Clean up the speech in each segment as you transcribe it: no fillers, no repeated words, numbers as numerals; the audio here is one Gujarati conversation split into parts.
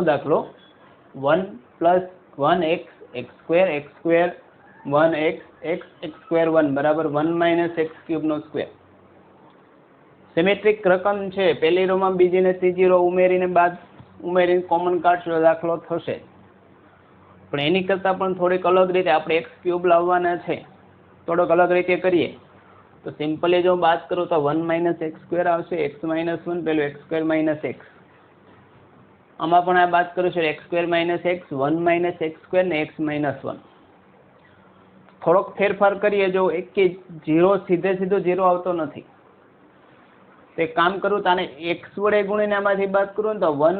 દાખલો 1 + 1x x² 1x x² 1 બરાબર 1 - x³ સિમેટ્રિક રકમ છે. પહેલી રોમાં બીજી ને ત્રીજી રો ઉમેરીને કોમન કાઢશો દાખલો થશે. પણ એની કરતાં પણ થોડીક અલગ રીતે આપણે x³ લાવવાના છે. થોડોક અલગ રીતે કરીએ તો સિમ્પલી જો બાદ કરું તો 1 - x² આવશે, x - 1 પેલું x² - x. આમાં પણ આ બાદ કરું છું x² - x 1 - x² ને x - 1. થોડોક ફેરફાર કરીએ જો એક કે 0 સીધો 0 આવતો નથી. તો એક કામ કરું તો આને x વડે ગુણીને આમાંથી બાદ કરું ને તો 1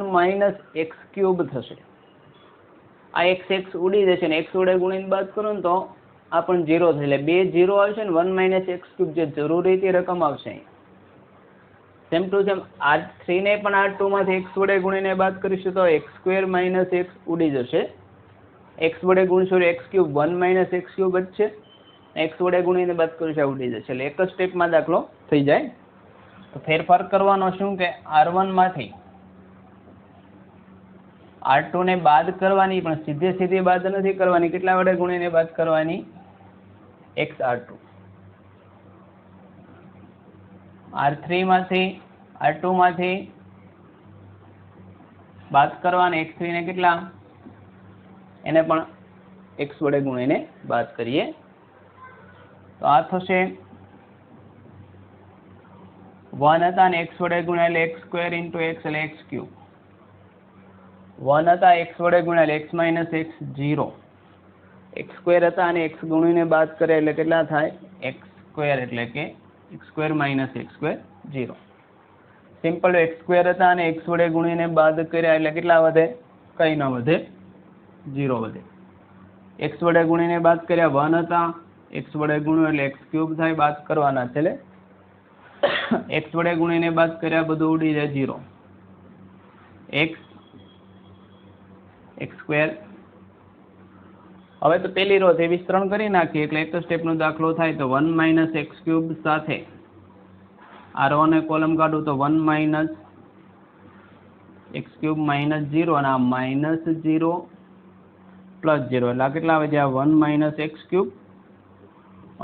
- x³ થશે. આ x ઉડી જશે ને x વડે ગુણીને બાદ કરું ને તો આ પણ 0 થશે. એટલે 2 0 આવશે ને 1 - x³ જે જરૂરી રકમ આવશે. સેમ ટુ સેમ R3 ને પણ R2 માંથી x વડે ગુણીને બાદ કરીશું તો x² - x ઉડી જશે. x વડે ગુણશું x³ 1 - x³ બચશે. x વડે ગુણીને બાદ કરીશું ઉડી જશે. એટલે એક જ સ્ટેપમાં દાખલો થઈ જાય. તો ફેરફાર કરવાનો શું કે R1 માંથી R2 ને બાદ કરવાની, પણ સીધી બાદ નથી કરવાની. કેટલા વડે ગુણીને બાદ કરવાની? xR2. R3 માંથી R2 માંથી બાદ કરવાના x3 ને કેટલા? એને પણ x વડે ગુણીને બાદ કરીએ તો આ થશે 1 હતા ને x વડે ગુણ્યા એટલે x² × x એટલે x³. 1 હતા x વડે ગુણ્યા x - x 0. x² હતા અને x ગુણીને બાદ કરે એટલે કેટલા થાય? x² એટલે કે x² - x² 0. સિમ્પલ x² હતા અને x વડે ગુણીને બાદ કર્યા એટલે કેટલા વધે? કંઈ ન વધે, 0 વધે. x વડે ગુણીને બાદ કર્યા 1 હતા, x વડે ગુણ્યો એટલે x³ થાય, બાદ કરવાના છે. એટલે x વડે ગુણીને બાદ કર્યા બધું ઉડી જાય 0. x x². હવે તો પેલી રો થી વિસ્તરણ કરી નાખીએ એટલે એક જ સ્ટેપનો દાખલો થાય. તો 1 - x³ સાથે આ રો ને કોલમ કાઢું તો 1 - x³ - 0 અને આ -0 + 0 એટલે આ કેટલા વધ્યા? 1 - x³.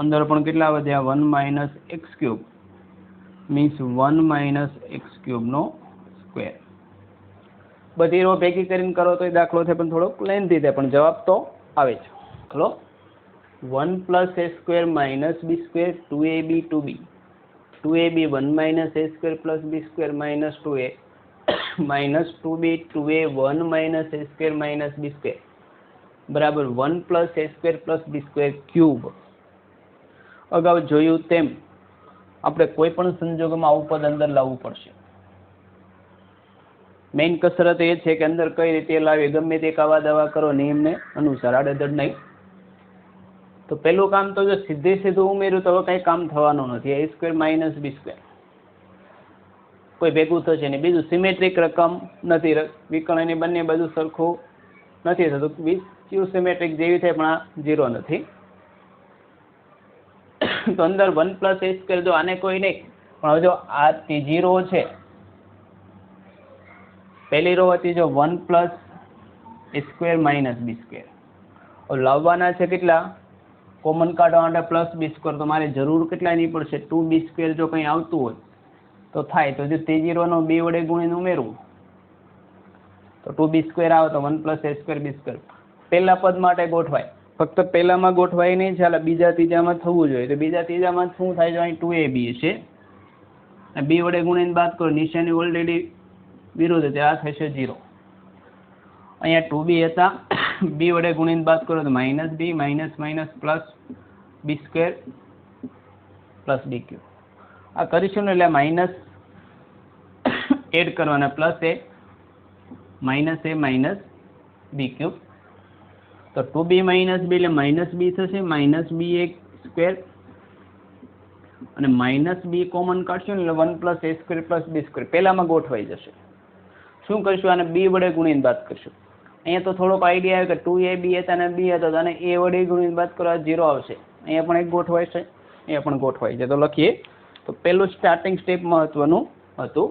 અંદર પણ કેટલા વધ્યા? 1 - x³ મીન્સ 1 - x³². બધી રો ભેગી કરીને કરો તો એ દાખલો થાય, પણ થોડોક લેન્થી થાય, પણ જવાબ તો આવે છે. ચલો 1 + a² - b² 2ab 2b 2ab 1 - a² + b² - 2a -2b 2a 1 - a² - b² બરાબર 1 + a² + b²³ અગાઉ જોયું તેમ આપણે કોઈ પણ સંજોગોમાં આવું પદ અંદર લાવવું પડશે. મેઇન કસરત એ છે કે અંદર કઈ રીતે લાવી, ગમે તે કાવા દાવા કરો નિયમને અનુસાર, આડેધડ નહીં. તો પેલું કામ તો જો સીધું ઉમેર્યું તો હવે કંઈ કામ થવાનું નથી. a² - b² કોઈ ભેગું થશે નહીં. બીજું સિમેટ્રિક રકમ નથી, વિકર્ણની બંને બાજુ સરખું નથી થતું. બીજું સિમેટ્રિક જેવી થાય પણ આ 0 નથી. તો અંદર 1 + a² જો આને કોઈ નહીં, પણ જો આ ત્રીજી રો છે, પહેલી રો હતી જો 1 + a² - b². લાવવાના છે કેટલા? કોમન કાઢવા માટે +b². તો મારે જરૂર કેટલાની પડશે? 2b² જો કંઈ આવતું હોય તો થાય. તો જો ત્રીજી રો નો b વડે ગુણીને ઉમેરું તો 2b² આવે તો 1 + a² b². પહેલા પદ માટે ગોઠવાય, ફક્ત પહેલામાં ગોઠવાય નહીં ચાલે, બીજા ત્રીજામાં થવું જોઈએ. તો બીજા ત્રીજામાં શું થાય? જો અહીં 2ab છે, b વડે ગુણીને બાદ કરો, નિશાની ઓલરેડી વિરુદ્ધ છે, આ થશે 0. અહીંયા 2b હતા, b વડે ગુણીને બાદ કરો તો -b +b² + bq. આ કરીશું ને એટલે માઇનસ એડ કરવાના, પ્લસ a -bq. તો 2b - b એટલે -b થશે, -b² અને -b કોમન કાઢશું ને એટલે 1 + a² + b². પહેલામાં ગોઠવાઈ જશે. શું કરીશું? આને b વડે ગુણીને બાદ કરીશું. અહીંયા તો થોડોક આઈડિયા આવે કે 2ab હતા અને b હતો, તો આને a વડે ગુણીને બાદ કરો, 0 આવશે. અહીંયા પણ એક ગોઠવાય છે, અહીંયા પણ ગોઠવાય છે. તો લખીએ તો પેલું સ્ટાર્ટિંગ સ્ટેપ મહત્વનું હતું.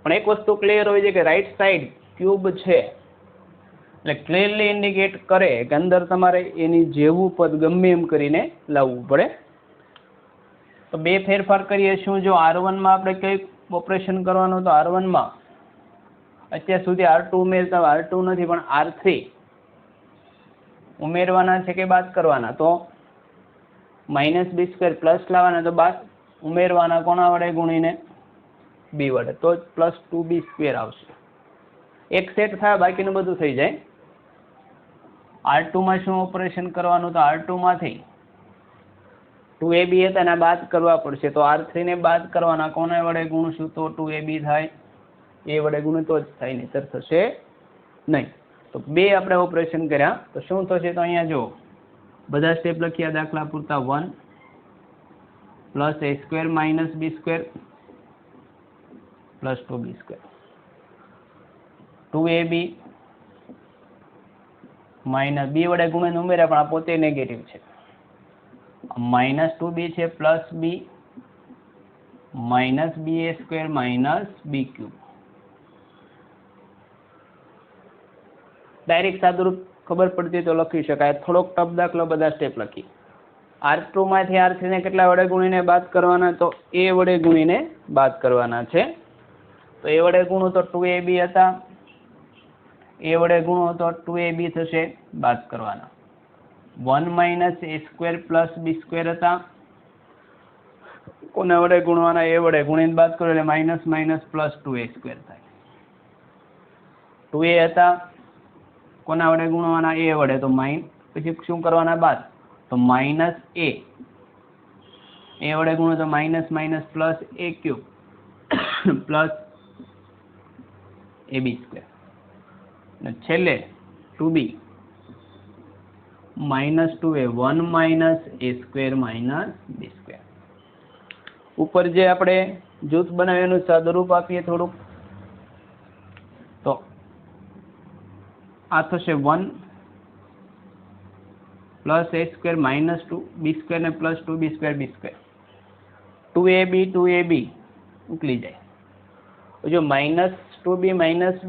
પણ એક વસ્તુ ક્લિયર હોય છે કે રાઈટ સાઈડ ક્યુબ છે એટલે ક્લિયરલી ઇન્ડિકેટ કરે કે અંદર તમારે એની જેવું પદ ગમે એમ કરીને લાવવું પડે. તો બે ફેરફાર કરીએ. શું જો R1 માં આપણે કઈ ઓપરેશન કરવાનું, તો R1 માં અત્યાર સુધી R2 ઉમેરતા R2 નથી પણ R3 ઉમેરવાના છે કે બાદ કરવાના, તો -b² પ્લસ લાવવાના, તો બાદ ઉમેરવાના કોના વડે ગુણીને b વડે, તો જ +2b² આવશે. એક સેટ થાય બાકીનું બધું થઈ જાય. R2 માં શું ઓપરેશન કરવાનું, તો R2 માંથી 2ab હતા એના બાદ કરવા પડશે, તો R3 ને બાદ કરવાના, કોના વડે ગુણશું તો 2ab થાય, એ વડે ગુણે તો જ થાય, નહીતર થશે નહીં. તો બે આપણે ઓપરેશન કર્યા, તો શું થશે, તો અહીંયા જો બધા સ્ટેપ લખ્યા દાખલા પૂરતા. 1 + a² - b² + 2b², 2ab - b વડે ગુણીને ઉમેર્યા પણ આ પોતે નેગેટિવ છે, -2b છે plus b -ba² - b³. Direct સાદુરૂપ ખબર પડતી તો લખી શકાય, થોડોક ટફ દાખલો, બધા સ્ટેપ લખી. R2 માંથી R3 ને કેટલા વડે ગુણીને બાદ કરવાના, તો a વડે ગુણીને બાદ કરવાના છે. તો a વડે ગુણો તો 2ab હતા, a વડે ગુણો તો 2ab થશે, બાદ કરવાના. 1 - a² + b² હતા, કોના વડે ગુણવાના, a વડે ગુણીને બાદ કરો એટલે -+ +2a² થાય. 2a હતા, કોના વડે ગુણવાના, a વડે, તો પછી શું કરવાના બાદ, તો -a વડે ગુણો તો -+ +a³ +ab², અને છેલ્લે 2b -2a 1 - a² - b². ઉપર જે આપણે જૂથ બનાવ્યું એનું સાદુરૂપ આપીએ થોડુંક, તો આ થશે 1 + a² - 2b² ને +2b² b², 2ab ઉકલી જાય. જો -2b -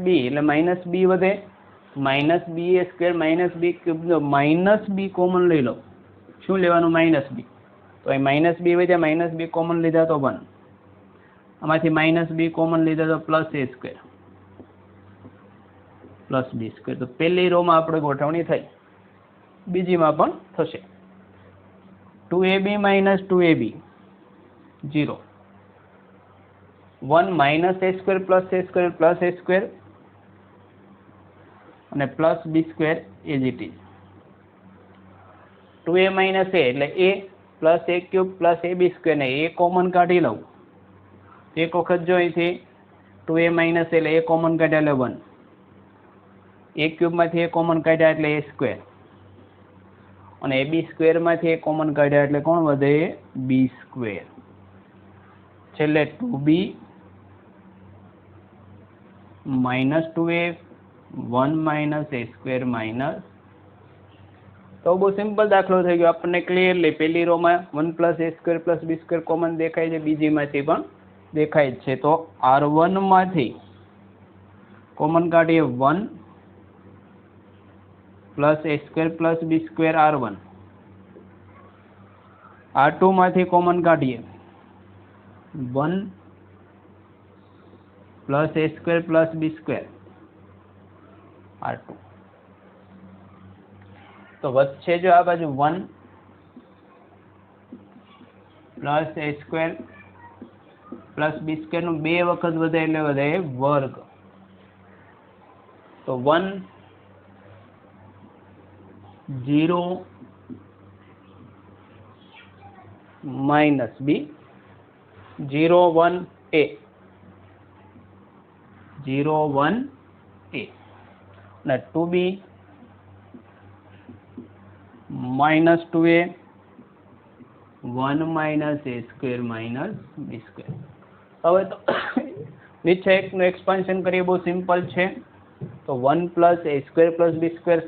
b એટલે -b વધે, -ba² - b³ -b કોમન લઈ લો. શું લેવાનું, -b, તો અહીં -b વધ્યા, -b કોમન લીધા તો 1, આમાંથી -b કોમન લીધા તો +a² + b². તો પહેલી રો માં આપણે ગોઠવણી થઈ, બીજીમાં પણ થશે. 2ab - 2ab 0, 1 - a² + a² અને +b² as it is. 2a - a એટલે a + a³ + ab² ને a કોમન કાઢી લઉં, એક વખત જો અહીંથી 2a - એટલે a કોમન કાઢ્યા એટલે 1, a³ માંથી a કોમન કાઢ્યા એટલે a², અને ab² માંથી a કોમન કાઢ્યા એટલે કોણ વધે, b². છેલ્લે 2b -2a 1 - a². તો બહુ સિમ્પલ દાખલો થઈ ગયો આપણને ક્લિયરલી. પહેલી રો માં 1 + a² + b² કોમન દેખાય છે, બીજીમાંથી પણ દેખાય જ છે. તો R1 માંથી કોમન કાઢીએ 1 + a² + b² R1, R2 માંથી કોમન કાઢીએ 1 + a² + b² R2. તો વચ્ચે જો આ બાજુ 1 + a² + b² નું 2 વખત વધે એટલે વધે વર્ગ. તો 1 0 - b 0 1 a 0 1 a, અને 2b -2a 1 - a² - b². હવે તો નીચે એકનું એક્સપાન્શન કરીએ, બહુ સિમ્પલ છે. તો 1 + a² + b² સ્ક્વેર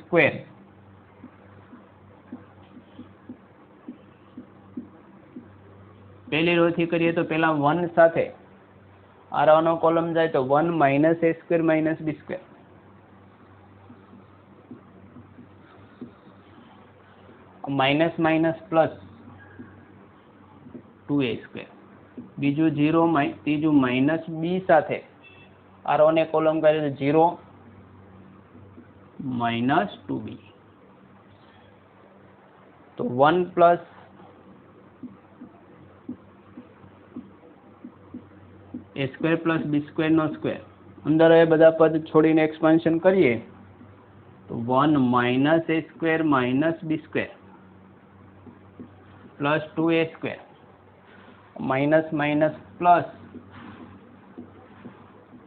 પહેલી રો થી કરીએ તો પેલા 1 સાથે આરવાનો કોલમ જાય તો 1 - a² - b², minus minus plus 2a², બીજું 0 ત્રીજું માઇનસ b સાથે આ રો ને કોલમ કરીએ તો 0 માઇનસ 2b, તો 1 પ્લસ a² પ્લસ b² નો સ્ક્વેર, અંદર એ બધા પદ છોડીને એક્સપાન્શન કરીએ તો 1 minus a² minus b² plus 2a² minus minus plus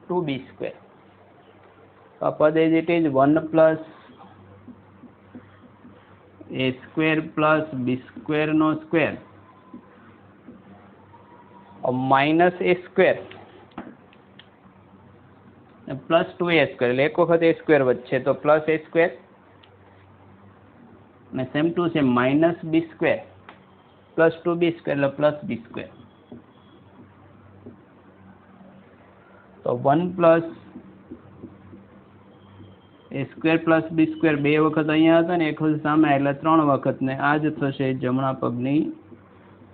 2b², આ પદ એજ it is 1 plus a² plus b² નો square minus a² plus 2a² એટલે એક વખત a² વધશે તો પ્લસ a² અને same to same minus b² plus 2b² એટલે પ્લસ b², તો 1 પ્લસ a² પ્લસ b² બે વખત અહીંયા હતા ને એક વખત સામે એટલે 3 વખત ને આ જ થશે જમણા પગની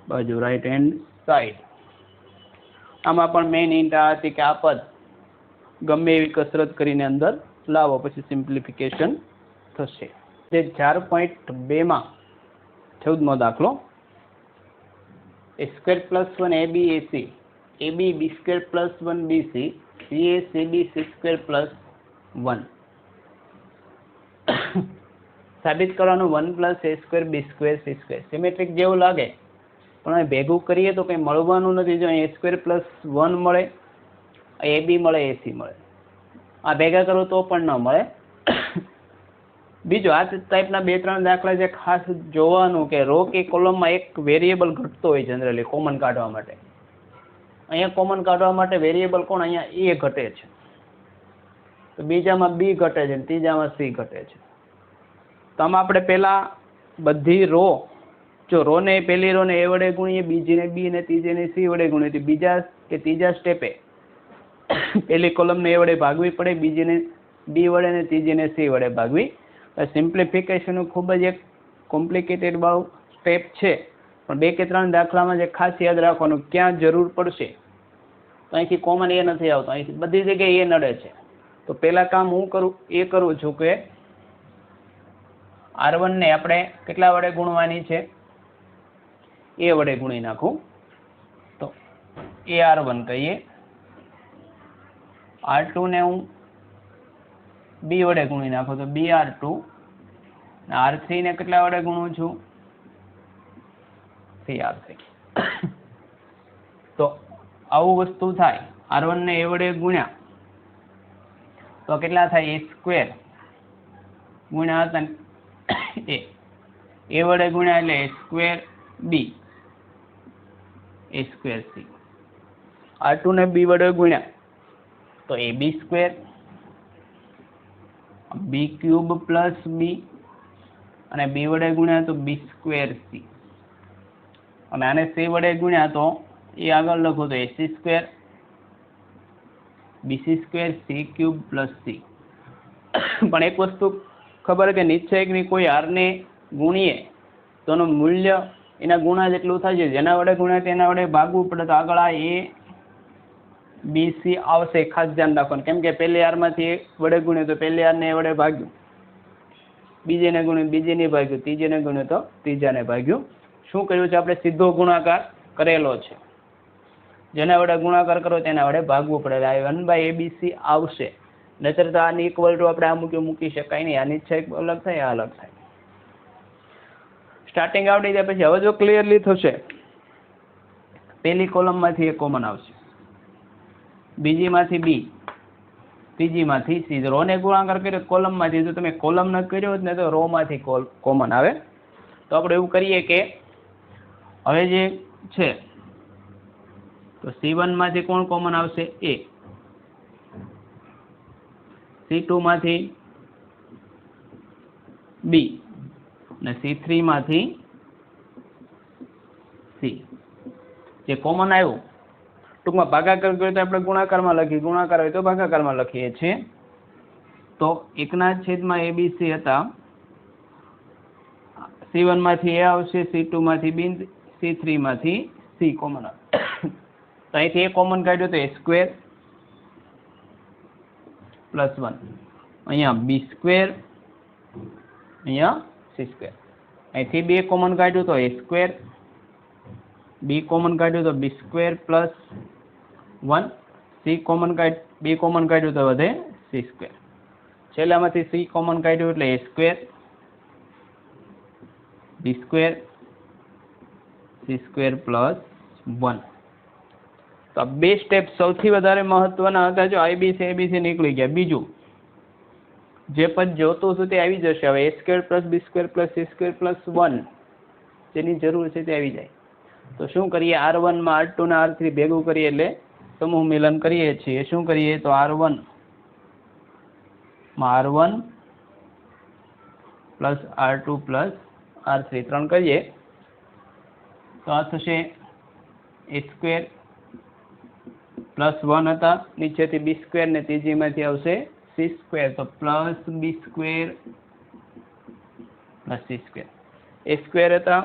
બાજુ, રાઈટ હેન્ડ સાઈડ. આમાં પણ મેઇન હિન્ટ આ હતી કે આ પદ ગમે એવી કસરત કરીને અંદર લાવો પછી સિમ્પ્લિફિકેશન થશે. જે 4.2 માં 14મો દાખલો, a² plus 1 ab ac ab b² plus 1 bc ca cb c² plus 1. સાબિત કરવાનું 1 plus a² b² c². Symmetric જેવું લાગે પણ હવે ભેગું કરીએ તો કંઈ મળવાનું નથી. જો અહીં a² પ્લસ 1 મળે, ab મળે, ac મળે, આ ભેગા કરો તો પણ ન મળે. બીજો આ ટાઈપના 2-3 દાખલા છે ખાસ જોવાનું કે રો કે કોલમમાં એક વેરિયેબલ ઘટતો હોય જનરલી કોમન કાઢવા માટે. અહીંયા કોમન કાઢવા માટે વેરિયેબલ કોણ, અહીંયા a ઘટે છે, તો બીજામાં b ઘટે છે, ત્રીજામાં c ઘટે છે. તો આમાં આપણે પહેલા બધી રો, જો રો ને પહેલી રો ને a વડે ગુણીએ, બીજીને b ને ત્રીજીને c વડે ગુણીએ, તો બીજા કે ત્રીજા સ્ટેપે પહેલી કોલમને a વડે ભાગવી પડે, બીજીને b વડે ને ત્રીજીને c વડે ભાગવી. સિમ્પ્લિફિકેશનનું ખૂબ જ એક કોમ્પ્લિકેટેડ વાળું સ્ટેપ છે, પણ 2 કે 3 દાખલામાં જે ખાસ યાદ રાખવાનું ક્યાં જરૂર પડશે. તો અહીંથી કોમન એ નથી આવતો, અહીંથી બધી જગ્યાએ એ નડે છે. તો પહેલાં કામ હું કરું છું કે r1 ને આપણે કેટલા વડે ગુણવાની છે, a વડે ગુણી નાખું, તો ar1 કહીએ. r2 ને હું b વડે ગુણી નાખો તો br2, r3 ને કેટલા વડે ગુણું છું, cr3. તો આવું વસ્તુ થાય. r1 ને a વડે ગુણ્યા તો કેટલા થાય, a² ગુણ્યા હતા a વડે ગુણ્યા એટલે a²b a²c. r2 ને b વડે ગુણ્યા તો ab² b³ પ્લસ b, અને b વડે ગુણ્યા તો b²c, અને આને c વડે ગુણ્યા તો એ આગળ લખો તો ac² bc² c³ plus c. પણ એક વસ્તુ ખબર કે નિશ્ચયકની કોઈ હારને ગુણીએ તો એનું મૂલ્ય એના ગુણા જેટલું થાય છે, જેના વડે ગુણ્યા તેના વડે ભાગવું પડે. તો આગળ આ a b c આવશે, ખાસ ધ્યાન રાખવાનું. કેમ કે પહેલી હારમાંથી વડે ગુણ્યું તો પહેલી હારને વડે ભાગ્યું, બીજીને ગુણ્યું બીજીને ભાગ્યું, ત્રીજીને ગુણ્યું તો ત્રીજાને ભાગ્યું. શું કર્યું છે આપણે, સીધો ગુણાકાર કરેલો છે, જેના વડે ગુણાકાર કરો તેના વડે ભાગવું પડે. આ 1/abc આવશે, નહીતર તો આની ઇક્વલ ટુ આપણે આ મૂકી શકાય નહીં. આની ઈચ્છા એક અલગ થાય, આ અલગ થાય. સ્ટાર્ટિંગ આવડી જાય પછી હવે જો ક્લિયરલી થશે, પહેલી કોલમમાંથી એક કોમન આવશે, બીજીમાંથી b, ત્રીજીમાંથી c. રો ને ગુણાકાર કર્યો કોલમમાંથી, જો તમે કોલમ ન કર્યો હોત ને તો રો માંથી કોમન આવે. તો આપણે એવું કરીએ કે હવે જે છે તો c1 માંથી કોણ કોમન આવશે, a, c2 માંથી b, અને c3 માંથી c. જે કોમન આવ્યું ટૂંકમાં ભાગાકાર કર્યો તો આપણે ગુણાકારમાં લખીએ, ગુણાકાર હોય તો ભાગાકારમાં લખીએ છીએ. તો 1/ABC હતા, c C1 માંથી A આવશે, C2 માંથી B, C3 માંથી C કોમન આવે. તો અહીંથી A કોમન કાઢ્યો તો A² પ્લસ 1, અહીંયા B², અહીંયા C². અહીંથી B કોમન કાઢ્યું તો A², B કોમન કાઢ્યું તો B² પ્લસ 1, B કોમન કાઢ્યું તો વધે C². છેલ્લામાંથી C કોમન કાઢ્યું એટલે A² B² C² પ્લસ 1. તો આ બે સ્ટેપ સૌથી વધારે મહત્વના હતા. જો ABC નીકળી ગયા. બીજું જે પદ જોતું હતું તે આવી જશે. હવે A² plus B² plus C² plus 1 જેની જરૂર છે તે આવી જાય. તો શું કરીએ, R1 માં R2 ને R3 ભેગું કરીએ એટલે સમૂહ મિલન કરીએ છીએ. શું કરીએ તો R1 માં R1 plus R2 plus R3 3 કરીએ તો આ થશે A² પ્લસ 1 હતા, નીચેથી B² ને ત્રીજીમાંથી આવશે C², તો plus B² plus C². A² હતા,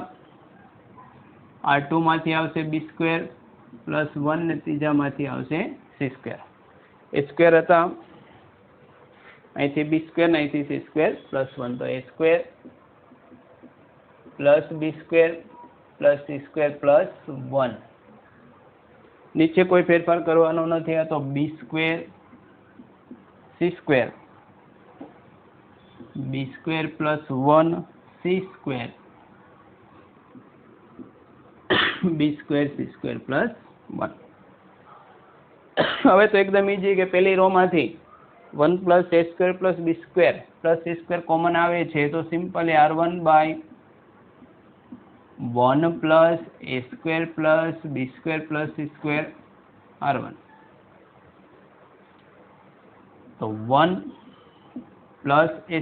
R2 માંથી આવશે B² પ્લસ 1 ને ત્રીજામાંથી આવશે C². A² હતા, અહીંથી B² ને અહીંથી C² પ્લસ 1, તો A² plus B² plus C² plus 1. નીચે કોઈ ફેરફાર કરવાનો નથી. આ તો B² C² B² plus 1 C² B² C² plus 1. હવે તો એકદમ ઈઝી કે પેલી રો માંથી 1 plus A² plus B² plus C² common આવે છે, તો simply R1 by 1 plus A² plus B² plus C² R1. તો 1 plus A²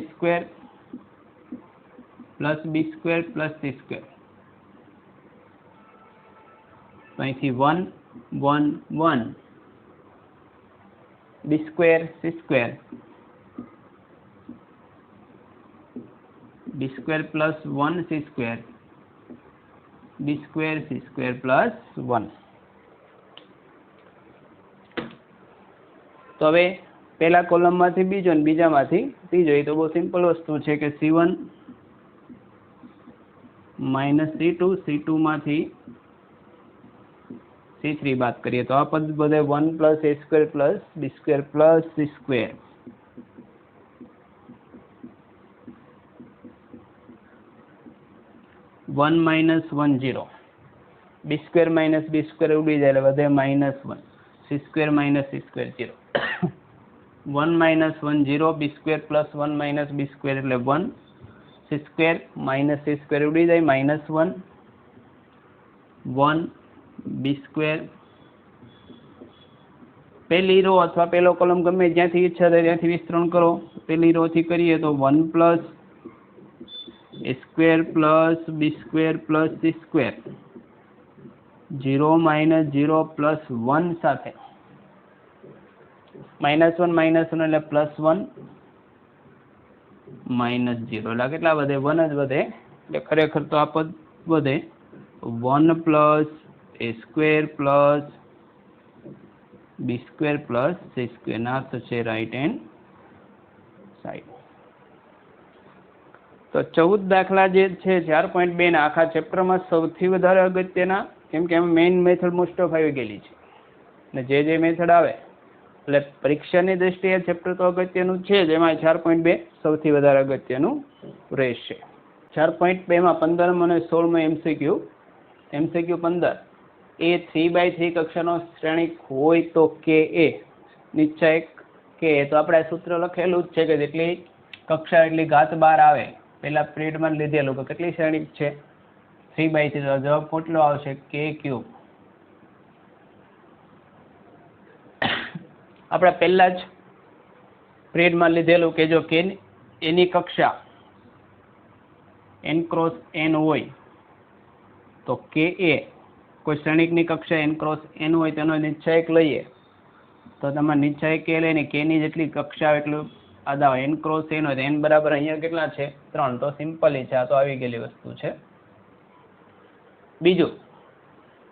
plus B² plus C². તો અહીંથી 1 1 1 B² C² B² plus 1 C² B² C² plus 1. તો હવે પહેલા કોલમમાંથી બીજો અને બીજામાંથી ત્રીજો. એ તો બહુ સિમ્પલ વસ્તુ છે કે C1 માઇનસ C2, C2 માંથી C3 બાદ કરીએ તો આ પદ બધે 1 plus A² plus B² plus C². One minus 1 0, B² minus B² ઉડી જાય એટલે વધે -1, C² minus C² 0. 1 minus 1 0, B² plus 1 minus B² એટલે 1, C² માઇનસ C² ઉડી જાય -1 1 B². પહેલી રો અથવા પહેલો કોલમ ગમે જ્યાંથી ઈચ્છા થાય ત્યાંથી વિસ્તરણ કરો. પહેલી રો થી કરીએ તો 1 plus A² plus B² plus C², 0 minus 0 plus 1 સાથે -1 એટલે પ્લસ 1 -0 એટલે કેટલા વધે 1 જ વધે. એટલે ખરેખર તો આ પદ વધે 1 plus A² plus B² plus C². ના થશે રાઈટ હેન્ડ સાઈડ. તો 14 દાખલા જે છે 4.2 ના આખા ચેપ્ટરમાં સૌથી વધારે અગત્યના, કેમ કે એમાં મેઇન મેથડ મોસ્ટ ઓફ આવી ગયેલી છે અને જે મેથડ આવે એટલે પરીક્ષાની દ્રષ્ટિએ ચેપ્ટર તો અગત્યનું છે જ, એમાં 4.2 સૌથી વધારે અગત્યનું રહેશે. 4.2 માં 15 અને 16 માં MCQ 15 એ 3/3 કક્ષાનો શ્રેણિક હોય તો કે એ નિશ્ચય કે તો આપણે સૂત્ર લખેલું જ છે કે જેટલી કક્ષા એટલી ઘાત 12 આવે. પહેલા પિરિયડમાં લીધેલું કે કેટલી શ્રેણિક છે 3/3. જવાબ કેટલો આવશે k3. આપણે પહેલા જ પિરિયડમાં લીધેલું કે જો કે એની કક્ષા n ક્રોસ n હોય તો કે એ કોઈ શ્રેણિકની કક્ષા n ક્રોસ n હોય તેનો નિશ્ચયક લઈએ તો તમારે નિશ્ચયક કે લઈને કે ની જેટલી કક્ષા એટલું આ દાવો n ક્રોસ n હોય તો n બરાબર અહીંયા કેટલા છે 3, તો સિમ્પલી છે, આ તો આવી ગયેલી વસ્તુ છે. બીજું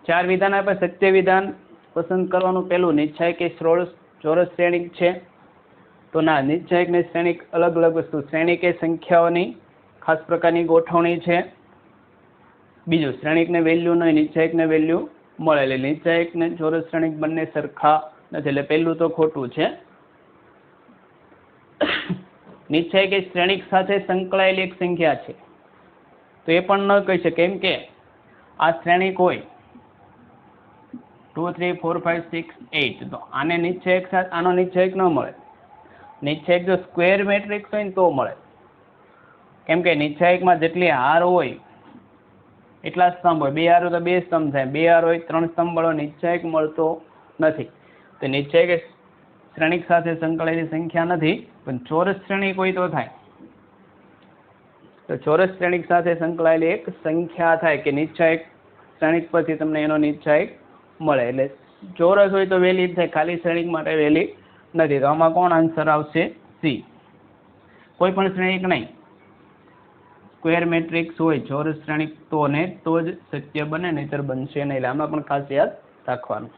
4 વિધાન આપે, સત્ય વિધાન પસંદ કરવાનું. પહેલું નિશ્ચય કે ચોરસ શ્રેણિક છે, તો ના, નિશ્ચયક ને શ્રેણિક અલગ અલગ વસ્તુ. શ્રેણિક એ સંખ્યાઓની ખાસ પ્રકારની ગોઠવણી છે. બીજું શ્રેણિક ને વેલ્યુ નહીં, નિશ્ચયક ને વેલ્યુ મળે, એટલે નિશ્ચયક ને ચોરસ શ્રેણિક બંને સરખા નથી, એટલે પહેલું તો ખોટું છે. નિશ્ચયક એ શ્રેણિક સાથે સંકળાયેલી એક સંખ્યા છે, તો એ પણ ન કહી શકે, કેમ કે આ શ્રેણિક હોય 2 3 4 5 6 8, તો આને નિશ્ચયક સાથે આનો નિશ્ચયક ન મળે. નિશ્ચયક જો સ્ક્વેર મેટ્રિક્સ હોય ને તો મળે, કેમ કે નિશ્ચયકમાં જેટલી હાર હોય એટલા સ્તંભ હોય. 2 હાર હોય તો 2 સ્તંભ થાય, 2 હાર હોય 3 સ્તંભ વાળો નિશ્ચયક મળતો નથી. તો નિશ્ચયક એ શ્રેણિક સાથે સંકળાયેલી સંખ્યા નથી, પણ ચોરસ શ્રેણિક હોય તો થાય. તો ચોરસ શ્રેણિક સાથે સંકળાયેલી એક સંખ્યા થાય કે નિશ્ચયક શ્રેણિક પરથી તમને એનો નિશ્ચયક મળે, એટલે ચોરસ હોય તો વેલિડ થાય, ખાલી શ્રેણિક માટે વેલિડ નથી. તો આમાં કોણ આન્સર આવશે? સી. કોઈ પણ શ્રેણિક નહીં, સ્ક્વેર મેટ્રિક્સ હોય ચોરસ શ્રેણિક તો જ સત્ય બને, નહીતર બનશે નહીં. એટલે આમાં પણ ખાસ યાદ રાખવાનું.